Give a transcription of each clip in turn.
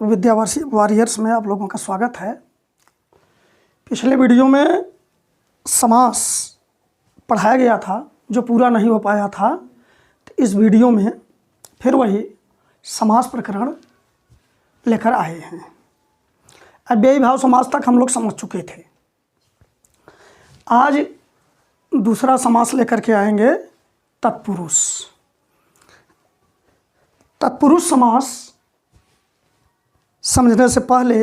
विद्या warriors में आप लोगों का स्वागत है। पिछले वीडियो में समास पढ़ाया गया था जो पूरा नहीं हो पाया था, तो इस वीडियो में फिर वही समास प्रकरण लेकर आए हैं। अव्ययी भाव समास तक हम लोग समझ चुके थे। आज दूसरा समास लेकर के आएंगे तत्पुरुष। तत्पुरुष समास समझने से पहले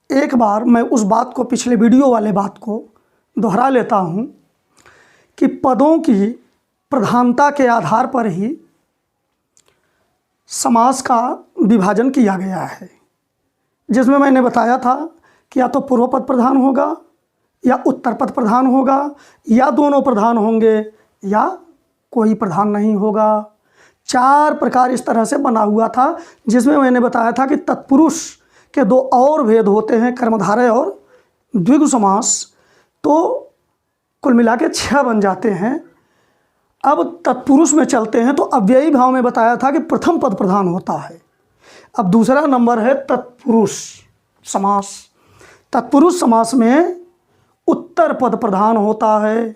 एक बार मैं उस बात को, पिछले वीडियो वाले बात को दोहरा लेता हूँ कि पदों की प्रधानता के आधार पर ही समास का विभाजन किया गया है, जिसमें मैंने बताया था कि या तो पूर्व पद प्रधान होगा या उत्तर पद प्रधान होगा या दोनों प्रधान होंगे या कोई प्रधान नहीं होगा। चार प्रकार इस तरह से बना हुआ था, जिसमें मैंने बताया था कि तत्पुरुष के दो और भेद होते हैं, कर्मधारय और द्विगु समास। तो कुल मिला के 6 बन जाते हैं। अब तत्पुरुष में चलते हैं तो अव्ययी भाव में बताया था कि प्रथम पद प्रधान होता है। अब दूसरा नंबर है तत्पुरुष समास। तत्पुरुष समास में उत्तर पद प्रधान होता है।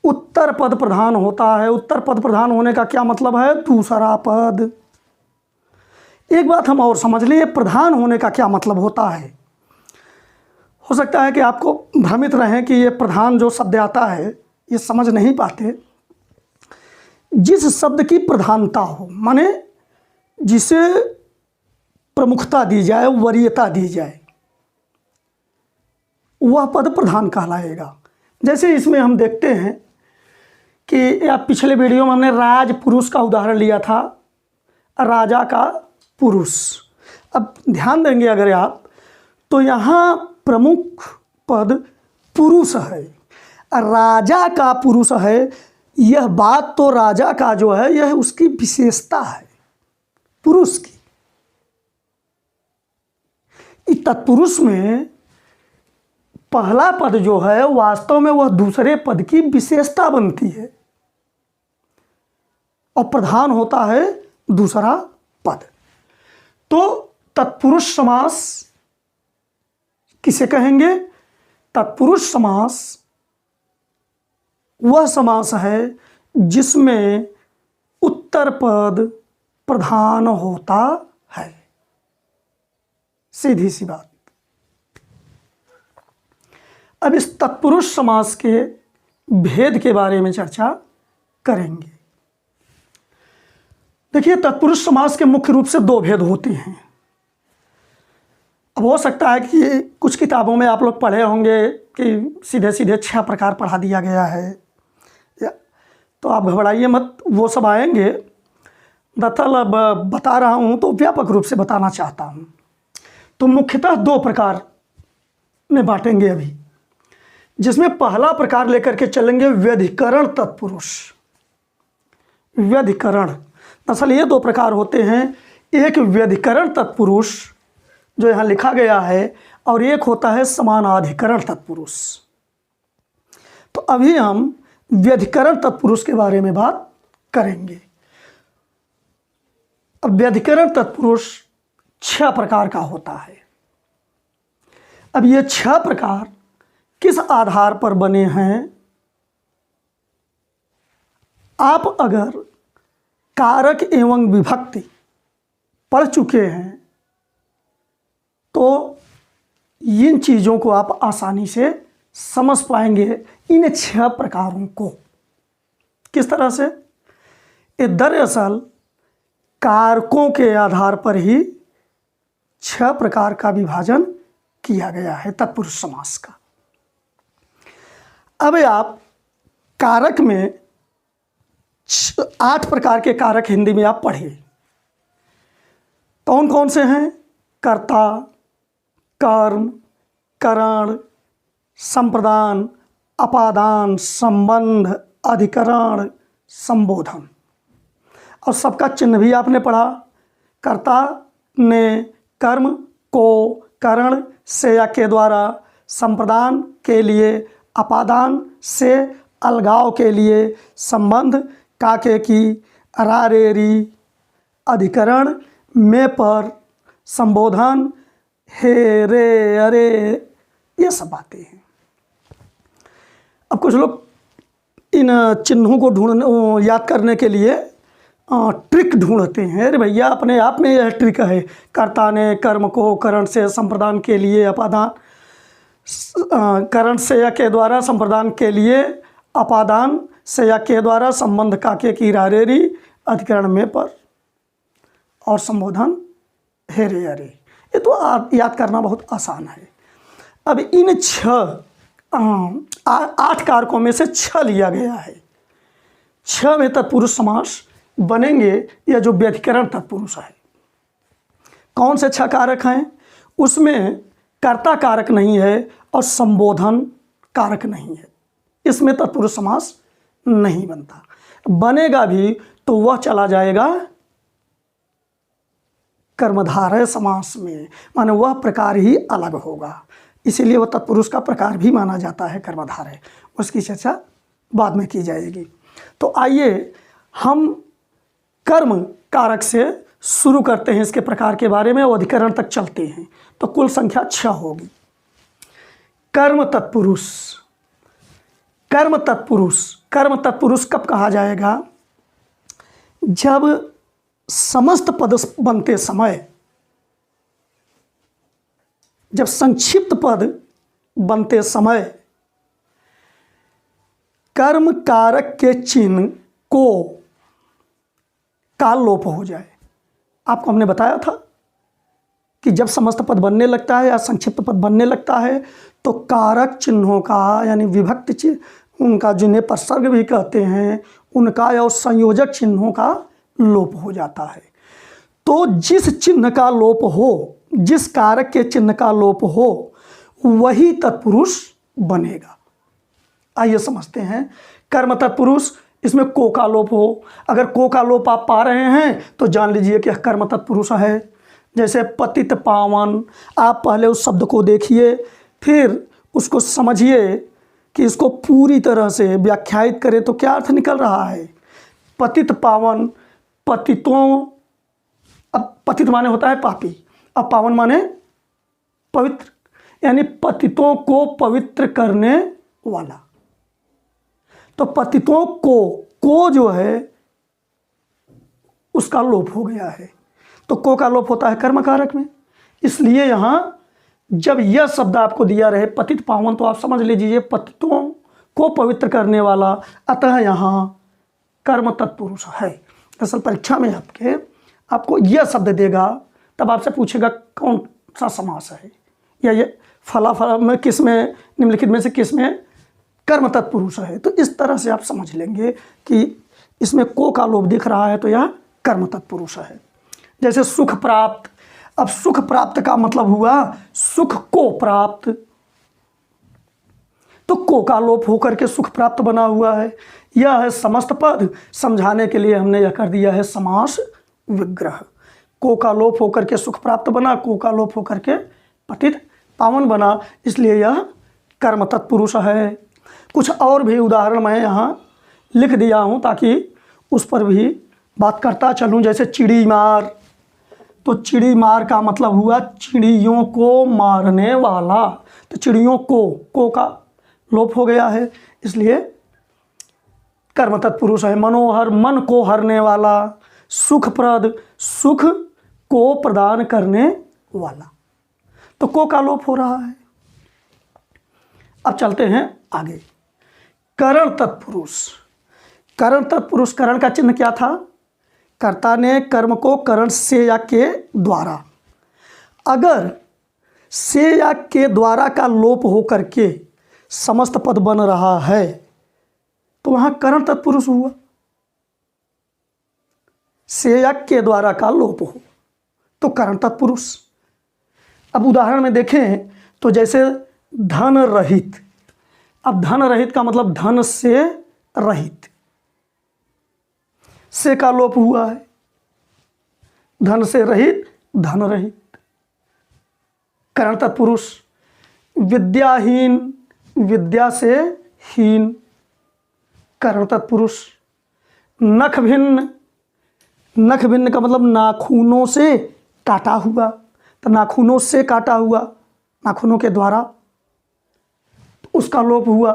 उत्तर पद प्रधान होता है। उत्तर पद प्रधान होने का क्या मतलब है? दूसरा पद। एक बात हम और समझ लें, प्रधान होने का क्या मतलब होता है। हो सकता है कि आपको भ्रमित रहें कि ये प्रधान जो शब्द आता है ये समझ नहीं पाते। जिस शब्द की प्रधानता हो, माने जिसे प्रमुखता दी जाए, वरीयता दी जाए, वह पद प्रधान कहलाएगा। जैसे इसमें हम देखते हैं कि या पिछले वीडियो में हमने राजपुरुष का उदाहरण लिया था, राजा का पुरुष। अब ध्यान देंगे अगर आप, तो यहाँ प्रमुख पद पुरुष है, राजा का पुरुष है। यह बात तो राजा का जो है यह उसकी विशेषता है पुरुष की। तत्पुरुष में पहला पद जो है वास्तव में वह दूसरे पद की विशेषता बनती है और प्रधान होता है दूसरा पद। तो तत्पुरुष समास किसे कहेंगे? तत्पुरुष समास वह समास है जिसमें उत्तर पद प्रधान होता है। सीधी सी बात। अब इस तत्पुरुष समास के भेद के बारे में चर्चा करेंगे। देखिए, तत्पुरुष समास के मुख्य रूप से 2 भेद होते हैं। अब हो सकता है कि कुछ किताबों में आप लोग पढ़े होंगे कि सीधे सीधे 6 प्रकार पढ़ा दिया गया है, तो आप घबराइए मत, वो सब आएंगे। दरअसल अब बता रहा हूँ तो व्यापक रूप से बताना चाहता हूँ। तो मुख्यतः 2 प्रकार में बांटेंगे अभी, जिसमें पहला प्रकार लेकर के चलेंगे व्यधिकरण तत्पुरुष। व्यधिकरण, दरअसल ये 2 प्रकार होते हैं। एक व्यधिकरण तत्पुरुष जो यहाँ लिखा गया है, और एक होता है समानाधिकरण तत्पुरुष। तो अभी हम व्यधिकरण तत्पुरुष के बारे में बात करेंगे। अब व्यधिकरण तत्पुरुष 6 प्रकार का होता है। अब ये 6 प्रकार किस आधार पर बने हैं? आप अगर कारक एवं विभक्ति पढ़ चुके हैं तो इन चीज़ों को आप आसानी से समझ पाएंगे, इन 6 प्रकारों को। किस तरह से? ये दरअसल कारकों के आधार पर ही 6 प्रकार का विभाजन किया गया है तत्पुरुष समास का। अब आप कारक में 8 प्रकार के कारक हिंदी में आप पढ़िए। कौन कौन से हैं? कर्ता, कर्म, करण, संप्रदान, अपादान, संबंध, अधिकरण, संबोधन। और सबका चिन्ह भी आपने पढ़ा। कर्ता ने कर्म को करण से या के द्वारा, संप्रदान के लिए, अपादान से अलगाव के लिए, संबंध काके की, अरारेरी, अधिकरण में पर, संबोधन, हे, रे, अरे, ये सब बातें हैं। अब कुछ लोग इन चिन्हों को याद करने के लिए ट्रिक ढूंढते हैं। अरे भैया, अपने आप में यह ट्रिक है। कर्ता ने कर्म को करण से संप्रदान के लिए अपादान, करण से या के द्वारा संप्रदान के लिए अपादान से या के द्वारा संबंध काके की रारेरी अधिकरण में पर, और संबोधन हे, रे, अरे। ये तो याद करना बहुत आसान है। अब इन 8 कारकों में से 6 लिया गया है। 6 में तत्पुरुष समास बनेंगे, या जो व्यधिकरण तत्पुरुष है। कौन से 6 कारक हैं? उसमें कर्ता कारक नहीं है और संबोधन कारक नहीं है। इसमें तत्पुरुष समास नहीं बनता। बनेगा भी तो वह चला जाएगा कर्मधारय समास में, माने वह प्रकार ही अलग होगा। इसीलिए वह तत्पुरुष का प्रकार भी माना जाता है कर्मधारय। उसकी चर्चा बाद में की जाएगी। तो आइए हम कर्म कारक से शुरू करते हैं, इसके प्रकार के बारे में, और अधिकरण तक चलते हैं। तो कुल संख्या 6 होगी। कर्म तत्पुरुष। कर्म तत्पुरुष, कर्म तत्पुरुष कब कहा जाएगा? जब समस्त पद बनते समय, जब संक्षिप्त पद बनते समय कर्म कारक के चिन्ह को का लोप हो जाए। आपको हमने बताया था कि जब समस्त पद बनने लगता है या संक्षिप्त पद बनने लगता है तो कारक चिन्हों का, यानी विभक्ति चिन्ह, उनका जिन्हें प्रसर्ग भी कहते हैं, उनका या संयोजक चिन्हों का लोप हो जाता है। तो जिस चिन्ह का लोप हो, जिस कारक के चिन्ह का लोप हो, वही तत्पुरुष बनेगा। आइए समझते हैं। कर्म तत्पुरुष, इसमें को का लोप हो। अगर को का लोप आप पा रहे हैं तो जान लीजिए कि कर्म तत्पुरुष है। जैसे पतित पावन, आप पहले उस शब्द को देखिए, फिर उसको समझिए कि इसको पूरी तरह से व्याख्यायित करें तो क्या अर्थ निकल रहा है। पतित पावन, पतितों, अब पतित माने होता है पापी, अब पावन माने पवित्र, यानी पतितों को पवित्र करने वाला। तो पतितों को जो है उसका लोप हो गया है। तो को का लोप होता है कर्म कारक में। इसलिए यहाँ जब यह शब्द आपको दिया रहे पतित पावन, तो आप समझ लीजिए पतितों को पवित्र करने वाला, अतः यहाँ कर्म तत्पुरुष है। दरअसल परीक्षा में आपको यह शब्द देगा, तब आपसे पूछेगा कौन सा समास है, या ये फला में किस में, निम्नलिखित में से किस में कर्म तत्पुरुष है। तो इस तरह से आप समझ लेंगे कि इसमें को का लोप दिख रहा है तो यह कर्म तत्पुरुष है। जैसे सुख प्राप्त, अब सुख प्राप्त का मतलब हुआ सुख को प्राप्त, तो को का लोप होकर के सुख प्राप्त बना हुआ है। यह है समस्त पद। समझाने के लिए हमने यह कर दिया है समास विग्रह। को का लोप होकर के सुख प्राप्त बना, को का लोप होकर के पतित पावन बना, इसलिए यह कर्म तत्पुरुष है। कुछ और भी उदाहरण मैं यहाँ लिख दिया हूँ ताकि उस पर भी बात करता चलूँ। जैसे चिड़ी मार, तो चिड़ी मार का मतलब हुआ चिड़ियों को मारने वाला। तो चिड़ियों को का लोप हो गया है, इसलिए कर्म तत्पुरुष है। मनोहर, मन को हरने वाला। सुखप्रद, सुख को प्रदान करने वाला। तो को का लोप हो रहा है। अब चलते हैं आगे। करण तत्पुरुष। करण तत्पुरुष, करण का चिन्ह क्या था? कर्ता ने कर्म को करण से या के द्वारा। अगर से या के द्वारा का लोप होकर के समस्त पद बन रहा है तो वहाँ करण तत्पुरुष हुआ। से या के द्वारा का लोप हो तो करण तत्पुरुष। अब उदाहरण में देखें तो जैसे धन रहित। अब धन रहित का मतलब धन से रहित, से का लोप हुआ है। धन से रहित, धन रहित, करण तत्पुरुष। विद्याहीन, विद्या से हीन, करण तत्पुरुष। नख भिन्न, नख भिन्न का मतलब नाखूनों से काटा हुआ, तो नाखूनों से काटा हुआ, नाखूनों के द्वारा, तो उसका लोप हुआ।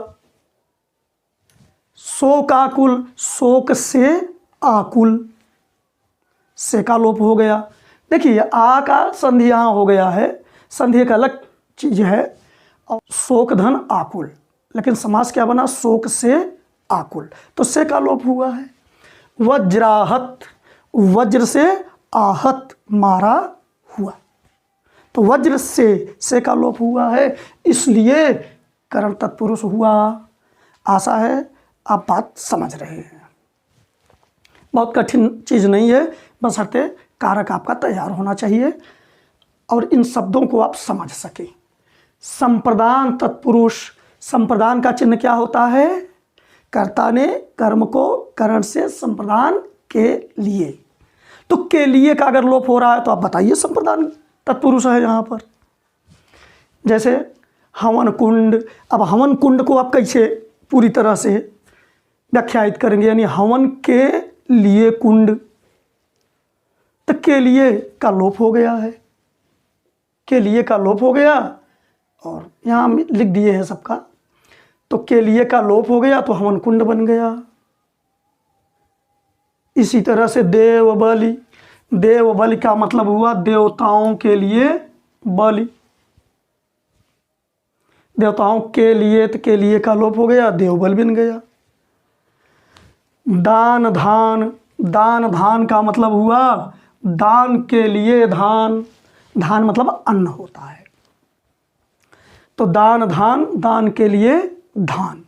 शोकाकुल, शोक से आकुल, से का लोप हो गया। देखिए आ का संधि यहाँ हो गया है, संधि एक अलग चीज है, और शोक धन आकुल, लेकिन समास क्या बना, शोक से आकुल, तो से का लोप हुआ है। वज्राहत, वज्र से आहत, मारा हुआ, तो वज्र से का लोप हुआ है, इसलिए करण तत्पुरुष हुआ। आशा है आप बात समझ रहे हैं। बहुत कठिन चीज़ नहीं है, बशर्ते कारक आपका तैयार होना चाहिए और इन शब्दों को आप समझ सकें। संप्रदान तत्पुरुष, संप्रदान का चिन्ह क्या होता है, कर्ता ने कर्म को करण से संप्रदान के लिए, तो के लिए का अगर लोप हो रहा है तो आप बताइए संप्रदान तत्पुरुष है यहाँ पर। जैसे हवन कुंड, अब हवन कुंड को आप कैसे पूरी तरह से व्याख्यायित करेंगे, यानी हवन के लिए कुंड, तो के लिए का लोप हो गया है, के लिए का लोप हो गया, और यहाँ लिख दिए हैं सबका, तो के लिए का लोप हो गया तो हवन कुंड बन गया। इसी तरह से देव बलि, देव बलि का मतलब हुआ देवताओं के लिए बलि, देवताओं के लिए, तो के लिए का लोप हो गया, देवबल बन गया। दान धान, दान धान का मतलब हुआ दान के लिए धान, धान मतलब अन्न होता है, तो दान धान, दान के लिए धान।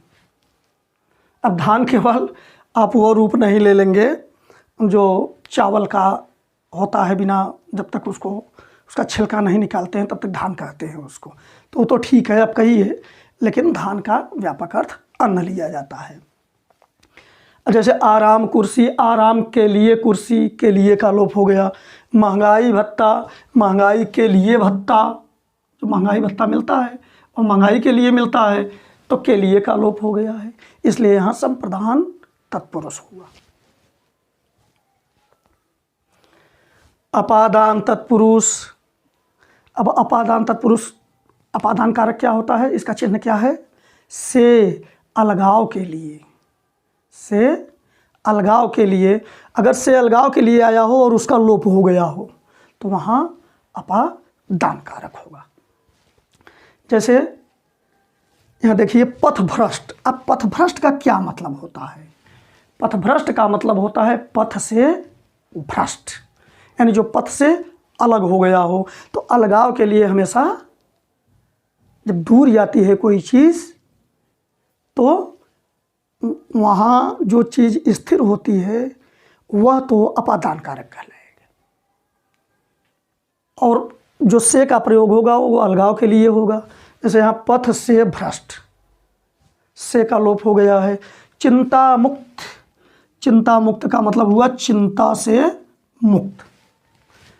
अब धान केवल आप वो रूप नहीं ले लेंगे जो चावल का होता है, बिना जब तक उसको उसका छिलका नहीं निकालते हैं तब तक धान कहते हैं उसको, तो वो तो ठीक है आप कहिए, लेकिन धान का व्यापक अर्थ अन्न लिया जाता है। जैसे आराम कुर्सी, आराम के लिए कुर्सी, के लिए का लोप हो गया। महंगाई भत्ता, महंगाई के लिए भत्ता, जो महंगाई भत्ता मिलता है और महंगाई के लिए मिलता है, तो के लिए का लोप हो गया है, इसलिए यहाँ संप्रदान तत्पुरुष हुआ। अपादान तत्पुरुष, अब अपादान तत्पुरुष, अपादान कारक क्या होता है, इसका चिन्ह क्या है, से अलगाव के लिए, से अलगाव के लिए, अगर से अलगाव के लिए आया हो और उसका लोप हो गया हो तो वहाँ अपादान कारक होगा। जैसे यहाँ देखिए पथभ्रष्ट, अब पथभ्रष्ट का क्या मतलब होता है, पथभ्रष्ट का मतलब होता है पथ से भ्रष्ट, यानी जो पथ से अलग हो गया हो, तो अलगाव के लिए हमेशा जब दूर जाती है कोई चीज़ तो वहाँ जो चीज़ स्थिर होती है वह तो अपादान कारक कहलाएगा, और जो से का प्रयोग होगा वो अलगाव के लिए होगा। जैसे यहाँ पथ से भ्रष्ट, से का लोप हो गया है। चिंता मुक्त, चिंता मुक्त का मतलब हुआ चिंता से मुक्त,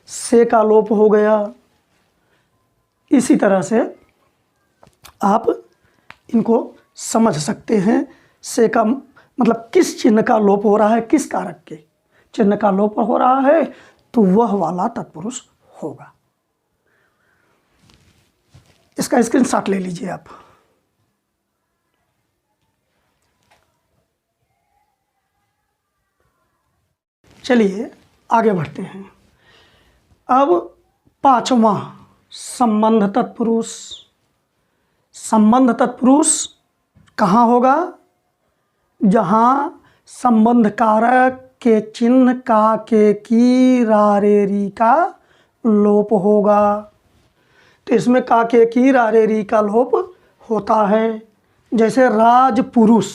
से का लोप हो गया। इसी तरह से आप इनको समझ सकते हैं, से का मतलब किस चिन्ह का लोप हो रहा है, किस कारक के चिन्ह का लोप हो रहा है, तो वह वाला तत्पुरुष होगा। इसका स्क्रीनशॉट ले लीजिए आप। चलिए आगे बढ़ते हैं। अब पांचवा संबंध तत्पुरुष, संबंध तत्पुरुष कहाँ होगा, जहाँ संबंध कारक के चिन्ह का, के, की, रा, रे, री का लोप होगा। तो इसमें का, के, की, रा, रे, री का लोप होता है। जैसे राजपुरुष,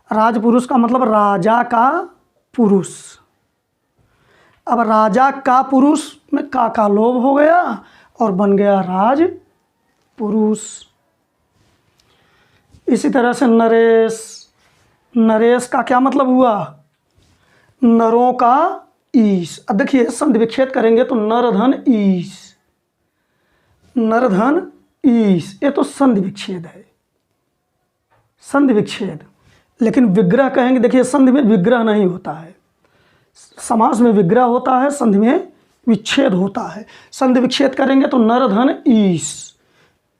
राजपुरुष का मतलब राजा का पुरुष, अब राजा का पुरुष में का लोप हो गया और बन गया राज पुरुष। इसी तरह से नरेश, नरेश का क्या मतलब हुआ, नरों का ईश। अब देखिए संधि विच्छेद करेंगे तो नर धन ईश, नर धन ईश, ये तो संधि विच्छेद है, संधि विच्छेद। लेकिन विग्रह कहेंगे, देखिए संधि में विग्रह नहीं होता है, समास में विग्रह होता है, संधि में विच्छेद होता है। संधि विच्छेद करेंगे तो नर धन ईश,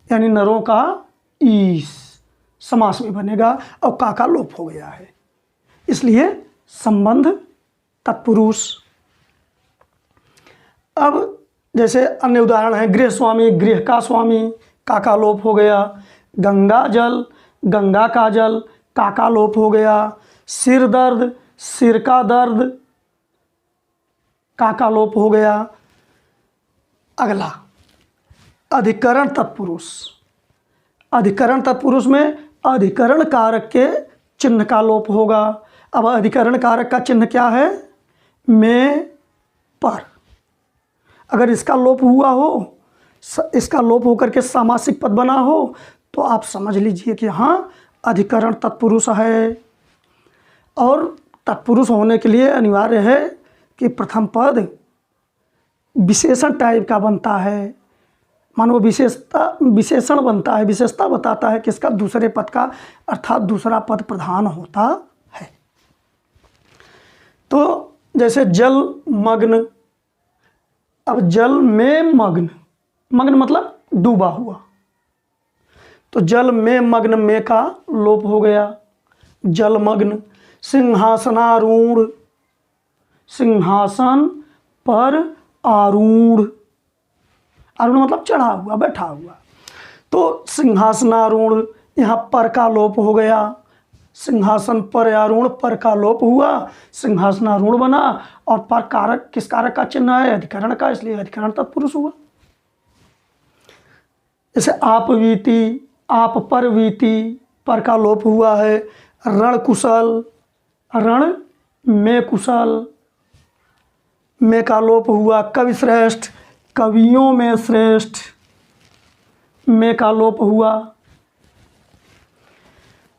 यानी नरों का ईश समास में बनेगा और का लोप हो गया है, इसलिए संबंध तत्पुरुष। अब जैसे अन्य उदाहरण है, गृह स्वामी, गृह का स्वामी, का लोप हो गया। गंगा जल, गंगा का जल, का लोप हो गया। सिर दर्द, सिर का दर्द, का लोप हो गया। अगला अधिकरण तत्पुरुष। अधिकरण तत्पुरुष में अधिकरण कारक के चिन्ह का लोप होगा। अब अधिकरण कारक का चिन्ह क्या है? में, पर। अगर इसका लोप हुआ हो, इसका लोप होकर के सामासिक पद बना हो, तो आप समझ लीजिए कि हाँ अधिकरण तत्पुरुष है। और तत्पुरुष होने के लिए अनिवार्य है कि प्रथम पद विशेषण टाइप का बनता है, मानो विशेषण बनता है, विशेषता बताता है किसका? दूसरे पद का, अर्थात दूसरा पद प्रधान होता है। तो जैसे जल मग्न, अब जल में मग्न, मग्न मतलब डूबा हुआ, तो जल में मग्न में का लोप हो गया, जलमग्न। सिंहासनारूढ़, सिंहासन पर आरूढ़, आरूढ़ मतलब चढ़ा हुआ, बैठा हुआ, तो सिंहासनारूढ़, यहाँ पर का लोप हो गया। सिंहासन पर आरूढ़, पर का लोप हुआ, सिंहासनारूढ़ बना, और पर कारक किस कारक का चिन्ह है? अधिकरण का, इसलिए अधिकरण तत्पुरुष हुआ। जैसे आप वीति, आप पर वीति, पर का लोप हुआ है। रण कुशल, रण में कुशल, में का लोप हुआ। कवि श्रेष्ठ, कवियों में श्रेष्ठ, में का लोप हुआ,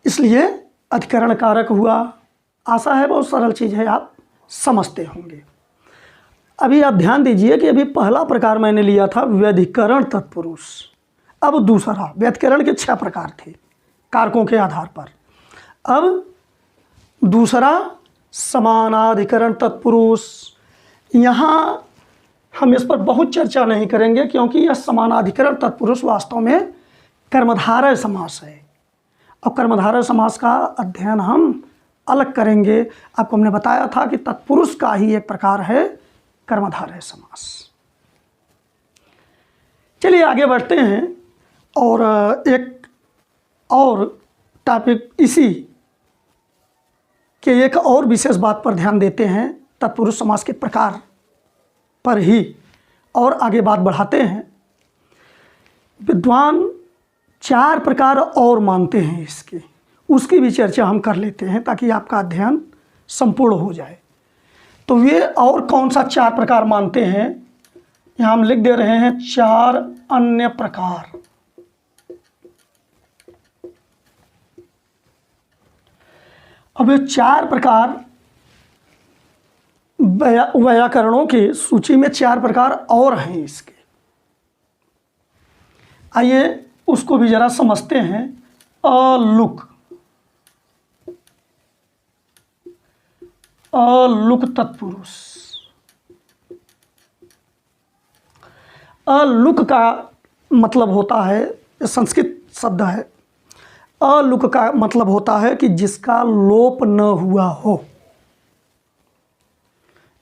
इसलिए अधिकरण कारक हुआ। आशा है बहुत सरल चीज़ है, आप समझते होंगे। अभी आप ध्यान दीजिए कि अभी पहला प्रकार मैंने लिया था व्यधिकरण तत्पुरुष। अब दूसरा, व्यधिकरण के 6 प्रकार थे कारकों के आधार पर। अब दूसरा समानाधिकरण तत्पुरुष। यहाँ हम इस पर बहुत चर्चा नहीं करेंगे, क्योंकि यह समानाधिकरण तत्पुरुष वास्तव में कर्मधारय समास है, और कर्मधारय समास का अध्ययन हम अलग करेंगे। आपको हमने बताया था कि तत्पुरुष का ही एक प्रकार है कर्मधारय समास। चलिए आगे बढ़ते हैं और एक और टॉपिक, इसी के एक और विशेष बात पर ध्यान देते हैं, तत्पुरुष समास के प्रकार पर ही, और आगे बात बढ़ाते हैं। विद्वान 4 प्रकार और मानते हैं इसके, उसकी भी चर्चा हम कर लेते हैं ताकि आपका अध्ययन संपूर्ण हो जाए। तो वे और कौन सा 4 प्रकार मानते हैं, यहाँ हम लिख दे रहे हैं 4 अन्य प्रकार। अब ये 4 प्रकार व्याकरणों की सूची में 4 प्रकार और हैं इसके। आइए उसको भी जरा समझते हैं। अलुक, अलुक तत्पुरुष। अलुक का मतलब होता है, संस्कृत शब्द है, अलुक का मतलब होता है कि जिसका लोप न हुआ हो,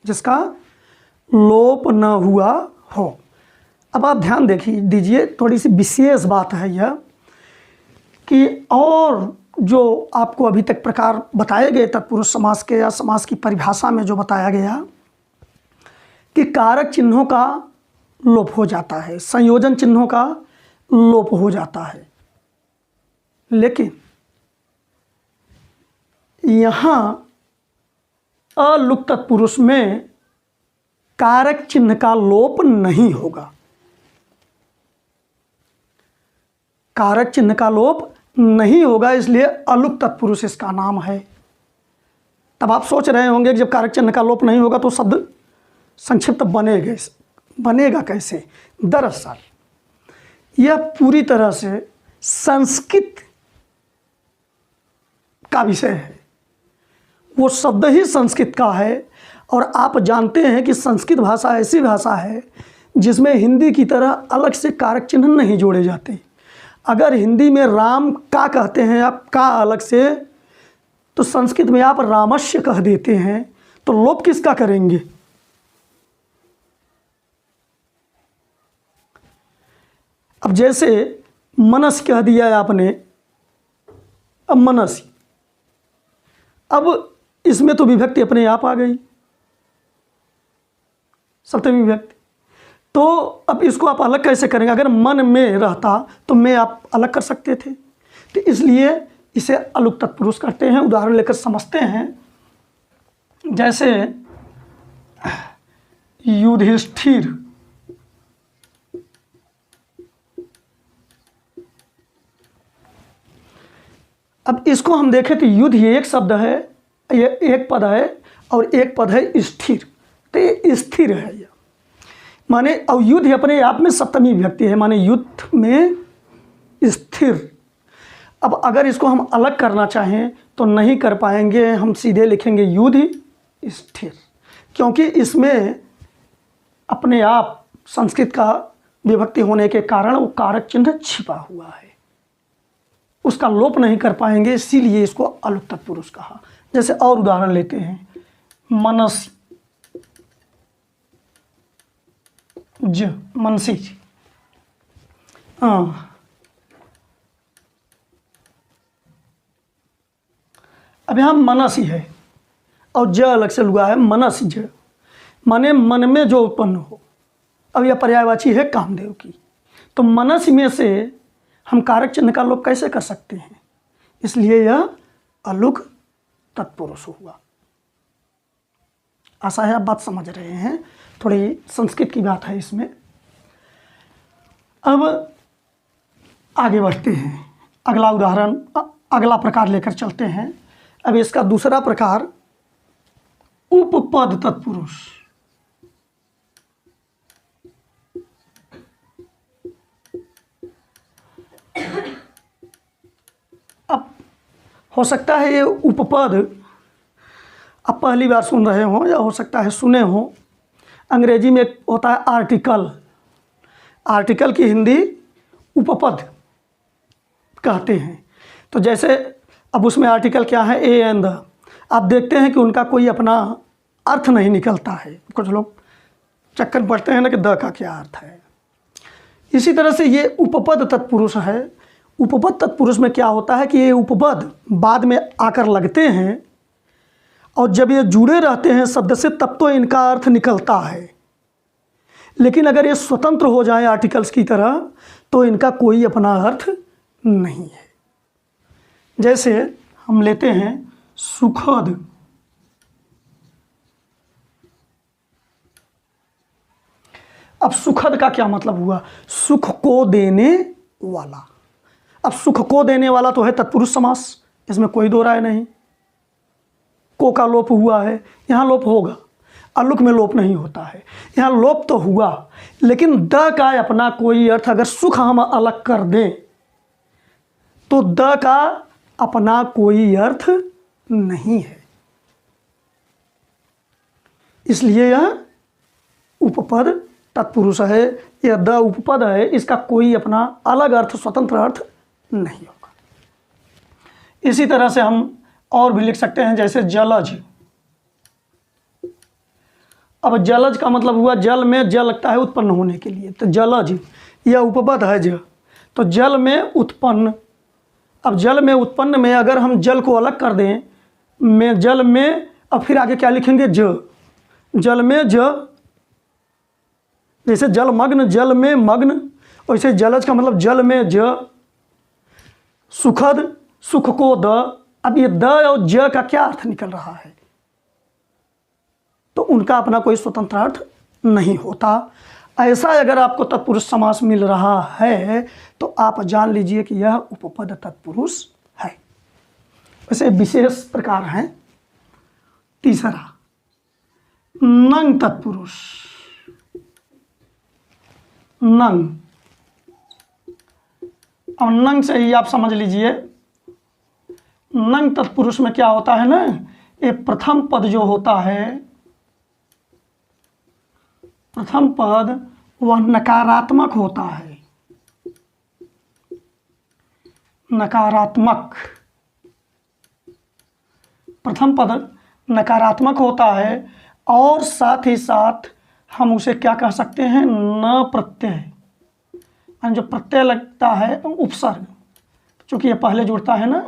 जिसका लोप न हुआ हो। अब आप ध्यान दीजिए, थोड़ी सी विशेष बात है यह कि और जो आपको अभी तक प्रकार बताए गए तत्पुरुष समास के या समास की परिभाषा में जो बताया गया कि कारक चिन्हों का लोप हो जाता है, संयोजन चिन्हों का लोप हो जाता है, लेकिन यहाँ अलुक तत्पुरुष में कारक चिन्ह का लोप नहीं होगा। कारक चिन्ह का लोप नहीं होगा, इसलिए अलुक तत्पुरुष इसका नाम है। तब आप सोच रहे होंगे कि जब कारक चिन्ह का लोप नहीं होगा तो शब्द संक्षिप्त बनेगा कैसे? दरअसल यह पूरी तरह से संस्कृत का विषय है, वो शब्द ही संस्कृत का है और आप जानते हैं कि संस्कृत भाषा ऐसी भाषा है जिसमें हिंदी की तरह अलग से कारक चिन्ह नहीं जोड़े जाते। अगर हिंदी में राम का कहते हैं आप का अलग से, तो संस्कृत में आप रामस्य कह देते हैं, तो लोप किसका करेंगे? अब जैसे मनस कह दिया है आपने, अब मनस, अब इसमें तो विभक्ति अपने आप आ गई, सप्तमी विभक्ति। तो अब इसको आप अलग कैसे करेंगे? अगर मन में रहता तो में आप अलग कर सकते थे, तो इसलिए इसे अलुक तत्पुरुष कहते हैं। उदाहरण लेकर समझते हैं, जैसे युधिष्ठिर, अब इसको हम देखें तो युद्ध ये एक शब्द है, ये एक पद है, और एक पद है स्थिर, तो ये स्थिर है यह माने, और युद्ध अपने आप में सप्तमी विभक्ति है, माने युद्ध में स्थिर। अब अगर इसको हम अलग करना चाहें तो नहीं कर पाएंगे, हम सीधे लिखेंगे युद्ध स्थिर, क्योंकि इसमें अपने आप संस्कृत का विभक्ति होने के कारण वो कारक चिन्ह छिपा हुआ है, उसका लोप नहीं कर पाएंगे, इसीलिए इसको अलुक तत्पुरुष कहा। जैसे और उदाहरण लेते हैं, मनस ज, मनसी जी, अब यहाँ मनस ही है और ज अलग से लगा है, मनस ज, माने मन में जो उत्पन्न हो। अब यह पर्यायवाची है कामदेव की, तो मनस में से हम कारक चिन्ह का लोप कैसे कर सकते हैं? इसलिए यह अलुक तत्पुरुष हुआ। आशा है आप बात समझ रहे हैं, थोड़ी संस्कृत की बात है इसमें। अब आगे बढ़ते हैं, अगला उदाहरण, अगला प्रकार लेकर चलते हैं। अब इसका दूसरा प्रकार उपपद तत्पुरुष। अब हो सकता है ये उपपद आप पहली बार सुन रहे हो, या हो सकता है सुने हो। अंग्रेजी में होता है आर्टिकल, आर्टिकल की हिंदी उपपद कहते हैं। तो जैसे अब उसमें आर्टिकल क्या है, ए एंड द, आप देखते हैं कि उनका कोई अपना अर्थ नहीं निकलता है। कुछ लोग चक्कर पड़ते हैं ना कि द का क्या अर्थ है। इसी तरह से ये उपपद तत्पुरुष है। उपपद तत्पुरुष में क्या होता है कि ये उपपद बाद में आकर लगते हैं, और जब ये जुड़े रहते हैं शब्द से तब तो इनका अर्थ निकलता है, लेकिन अगर ये स्वतंत्र हो जाए आर्टिकल्स की तरह तो इनका कोई अपना अर्थ नहीं है। जैसे हम लेते हैं सुखद, अब सुखद का क्या मतलब हुआ? सुख को देने वाला। अब सुख को देने वाला तो है तत्पुरुष समास, इसमें कोई दो राय नहीं। को का लोप हुआ है, यहाँ लोप होगा, अलुक में लोप नहीं होता है। यहाँ लोप तो हुआ, लेकिन द का अपना कोई अर्थ, अगर सुख हम अलग कर दें तो द का अपना कोई अर्थ नहीं है, इसलिए यह उपपद तत्पुरुष है। यह द उपपद है, इसका कोई अपना अलग अर्थ, स्वतंत्र अर्थ नहीं होगा। इसी तरह से हम और भी लिख सकते हैं, जैसे जलज। अब जलज का मतलब हुआ जल में, जल लगता है उत्पन्न होने के लिए, तो जलज यह उपपद है ज, तो जल में उत्पन्न। अब जल में उत्पन्न में अगर हम जल को अलग कर दें, में जल में, अब फिर आगे क्या लिखेंगे? ज, जल में ज, जैसे जलमग्न, जल में मग्न, वैसे जलज का मतलब जल में ज। सुखद, सुख को द। अब ये द और ज का क्या अर्थ निकल रहा है? तो उनका अपना कोई स्वतंत्र अर्थ नहीं होता। ऐसा अगर आपको तत्पुरुष समास मिल रहा है तो आप जान लीजिए कि यह उपपद तत्पुरुष है। वैसे विशेष प्रकार है तीसरा, नंग तत्पुरुष। नंग, और नंग से ही आप समझ लीजिए, नंग तत्पुरुष में क्या होता है ना, ये प्रथम पद जो होता है प्रथम पद वह नकारात्मक होता है, नकारात्मक। प्रथम पद नकारात्मक होता है और साथ ही साथ हम उसे क्या कह सकते हैं, न प्रत्यय, यानी जो प्रत्यय लगता है उपसर्ग, चूँकि ये पहले जुड़ता है ना,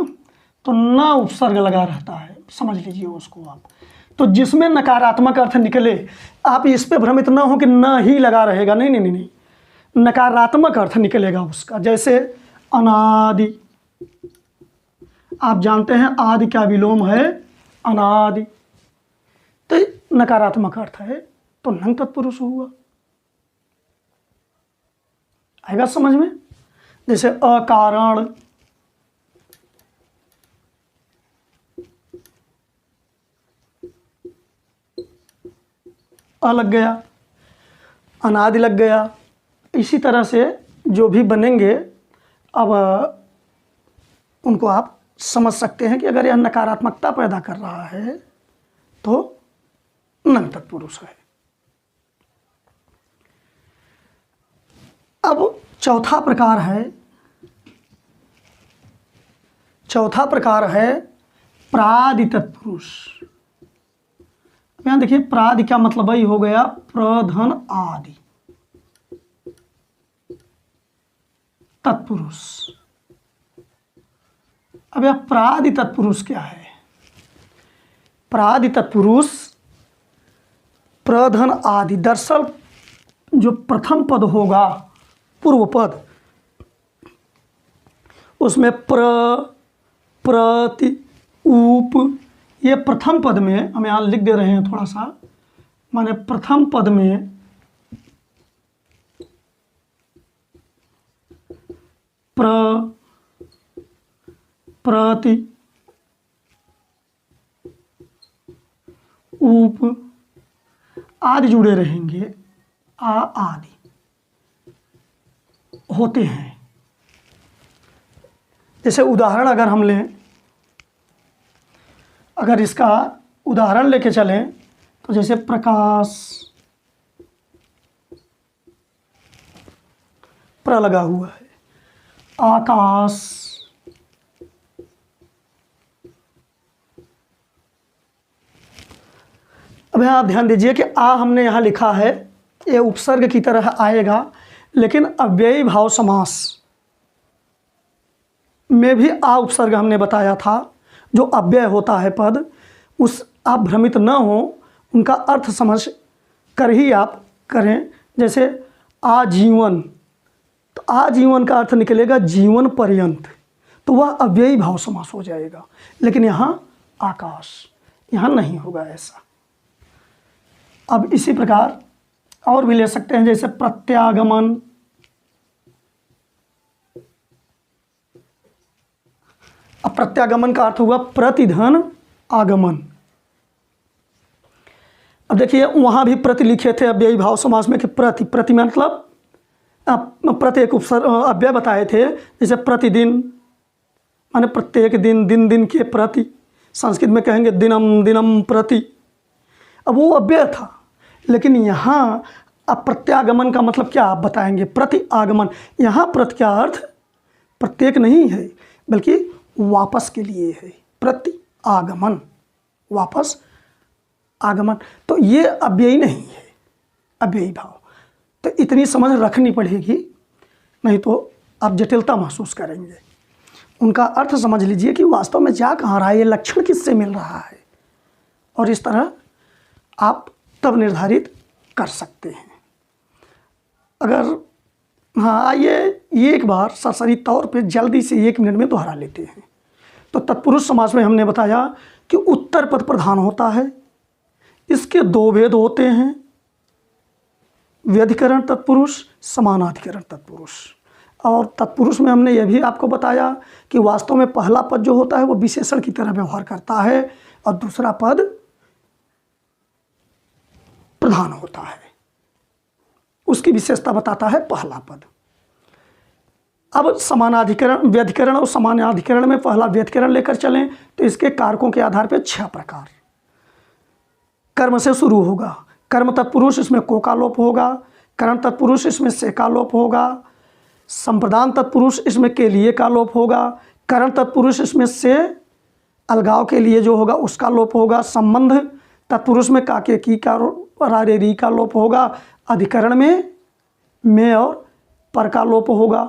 तो न उपसर्ग लगा रहता है, समझ लीजिए उसको आप। तो जिसमें नकारात्मक अर्थ निकले, आप इस पे भ्रमित ना हो कि न ही लगा रहेगा, नहीं नहीं नहीं नहीं, नकारात्मक अर्थ निकलेगा उसका। जैसे अनादि, आप जानते हैं आदि क्या विलोम है, अनादि, तो नकारात्मक अर्थ है, तो नंग तत्पुरुष हुआ। आएगा समझ में। जैसे अकारण, अ लग गया, अनादि लग गया। इसी तरह से जो भी बनेंगे, अब उनको आप समझ सकते हैं कि अगर यह नकारात्मकता पैदा कर रहा है तो नंग तत्पुरुष है। अब चौथा प्रकार है प्रादि तत्पुरुष। यहाँ देखिए, प्रादि का मतलब ही हो गया प्रधन आदि तत्पुरुष। अब यह प्रादि तत्पुरुष क्या है? प्रादि तत्पुरुष प्रधन आदि, दरअसल जो प्रथम पद होगा, पूर्व पद, उसमें प्रति, उप, ये प्रथम पद में हम यहाँ लिख दे रहे हैं थोड़ा सा, माने प्रथम पद में प्रति, उप आदि जुड़े रहेंगे, आदि होते हैं। जैसे उदाहरण अगर हम लें, अगर इसका उदाहरण लेके चलें तो जैसे प्रकाश, प्र लगा हुआ है, आकाश, अब यहाँ आप ध्यान दीजिए कि आ हमने यहाँ लिखा है, ये उपसर्ग की तरह आएगा, लेकिन अव्ययी भाव समास में भी आ उपसर्ग हमने बताया था। जो अव्यय होता है पद, उस आप भ्रमित न हो, उनका अर्थ समझ कर ही आप करें। जैसे आजीवन, तो आजीवन का अर्थ निकलेगा जीवन पर्यंत, तो वह अव्ययी भाव समास हो जाएगा। लेकिन यहाँ आकाश, यहाँ नहीं होगा ऐसा। अब इसी प्रकार और भी ले सकते हैं, जैसे प्रत्यागमन, अब प्रत्यागमन का अर्थ हुआ प्रतिधन आगमन। अब देखिए वहाँ भी प्रति लिखे थे अव्ययी भाव समास में कि प्रति मतलब प्रति एक उपसर्ग अव्यय बताए थे। जैसे प्रतिदिन माने प्रत्येक दिन, दिन दिन के प्रति, संस्कृत में कहेंगे दिनम दिनम प्रति, अब वो अव्यय था। लेकिन यहाँ अब प्रत्यागमन का मतलब क्या आप बताएंगे, प्रति आगमन। यहाँ प्रति का अर्थ प्रत्येक नहीं है, बल्कि वापस के लिए है, प्रति आगमन, वापस आगमन। तो ये अव्ययी नहीं है, अव्ययी भाव। तो इतनी समझ रखनी पड़ेगी, नहीं तो आप जटिलता महसूस करेंगे। उनका अर्थ समझ लीजिए कि वास्तव में जा कहाँ रहा है, ये लक्षण किससे मिल रहा है, और इस तरह आप तब निर्धारित कर सकते हैं। अगर हाँ, आइए ये एक बार सरसरी तौर पे जल्दी से 1 मिनट में दोहरा लेते हैं। तो तत्पुरुष समास में हमने बताया कि उत्तर पद प्रधान होता है, इसके 2 भेद होते हैं, व्यधिकरण तत्पुरुष, समानाधिकरण तत्पुरुष। और तत्पुरुष में हमने यह भी आपको बताया कि वास्तव में पहला पद जो होता है वो विशेषण की तरह व्यवहार करता है और दूसरा पद प्रधान होता है, उसकी विशेषता बताता है पहला पद। अब समानाधिकरण, व्यधिकरण और समानाधिकरण में पहला व्यधिकरण लेकर चलें तो इसके कारकों के आधार पर 6 प्रकार। कर्म से शुरू होगा, कर्म तत्पुरुष इसमें को का लोप होगा, करण तत्पुरुष इसमें से का लोप होगा, संप्रदान तत्पुरुष इसमें के लिए का लोप होगा, करण तत्पुरुष इसमें से अलगाव के लिए जो होगा उसका लोप होगा, संबंध तत्पुरुष में का के की का रारे री का लोप होगा, अधिकरण में और पर का लोप होगा।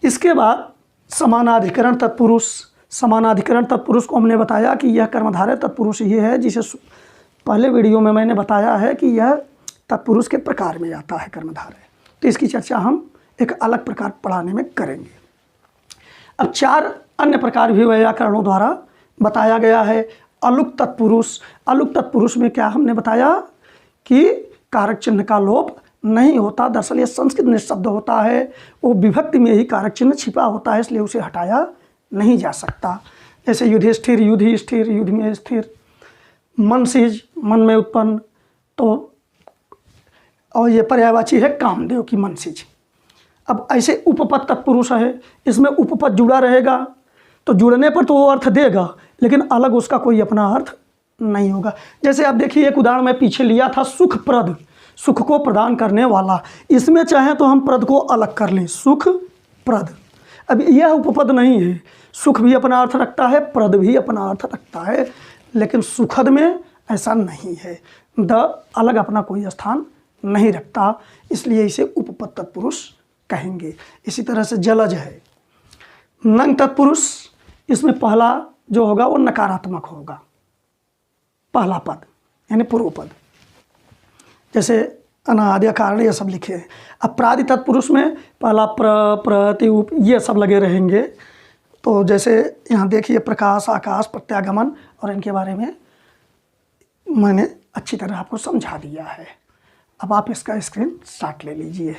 इसके बाद समानाधिकरण तत्पुरुष, समानाधिकरण तत्पुरुष को हमने बताया कि यह कर्मधारय तत्पुरुष ये है जिसे पहले वीडियो में मैंने बताया है कि यह तत्पुरुष के प्रकार में आता है कर्मधारय। तो इसकी चर्चा हम एक अलग प्रकार पढ़ाने में करेंगे। अब 4 अन्य प्रकार भी व्याकरणों द्वारा बताया गया है। अलुक तत्पुरुष, अलुक तत्पुरुष में क्या हमने बताया कि कारक चिन्ह का लोप नहीं होता। दरअसल ये संस्कृत निःशब्द होता है, वो विभक्ति में ही कारक चिन्ह छिपा होता है, इसलिए उसे हटाया नहीं जा सकता। जैसे युधिष्ठिर, युधि स्थिर, युद्ध में स्थिर, मनसिज, मन में उत्पन्न, तो और ये पर्यायवाची है कामदेव की मनसिज। अब ऐसे उपपद तत्पुरुष है, इसमें उपपद जुड़ा रहेगा तो जुड़ने पर तो वो अर्थ देगा, लेकिन अलग उसका कोई अपना अर्थ नहीं होगा। जैसे आप देखिए एक उदाहरण मैं पीछे लिया था, सुखप्रद, सुख को प्रदान करने वाला। इसमें चाहे तो हम प्रद को अलग कर लें, सुखप्रद। अब यह उपपद नहीं है, सुख भी अपना अर्थ रखता है, प्रद भी अपना अर्थ रखता है, लेकिन सुखद में ऐसा नहीं है। द अलग अपना कोई स्थान नहीं रखता, इसलिए इसे उपपद तत्पुरुष कहेंगे। इसी तरह से जलज है, नंग तत्पुरुष, इसमें पहला जो होगा वो नकारात्मक होगा, पहला पद यानी पूर्व पद, जैसे अनादि कारण ये सब लिखे हैं। अपराधि तत्पुरुष में पहला प्रति उप ये सब लगे रहेंगे। तो जैसे यहाँ देखिए प्रकाश, आकाश, प्रत्यागमन, और इनके बारे में मैंने अच्छी तरह आपको समझा दिया है। अब आप इसका स्क्रीन शॉट ले लीजिए।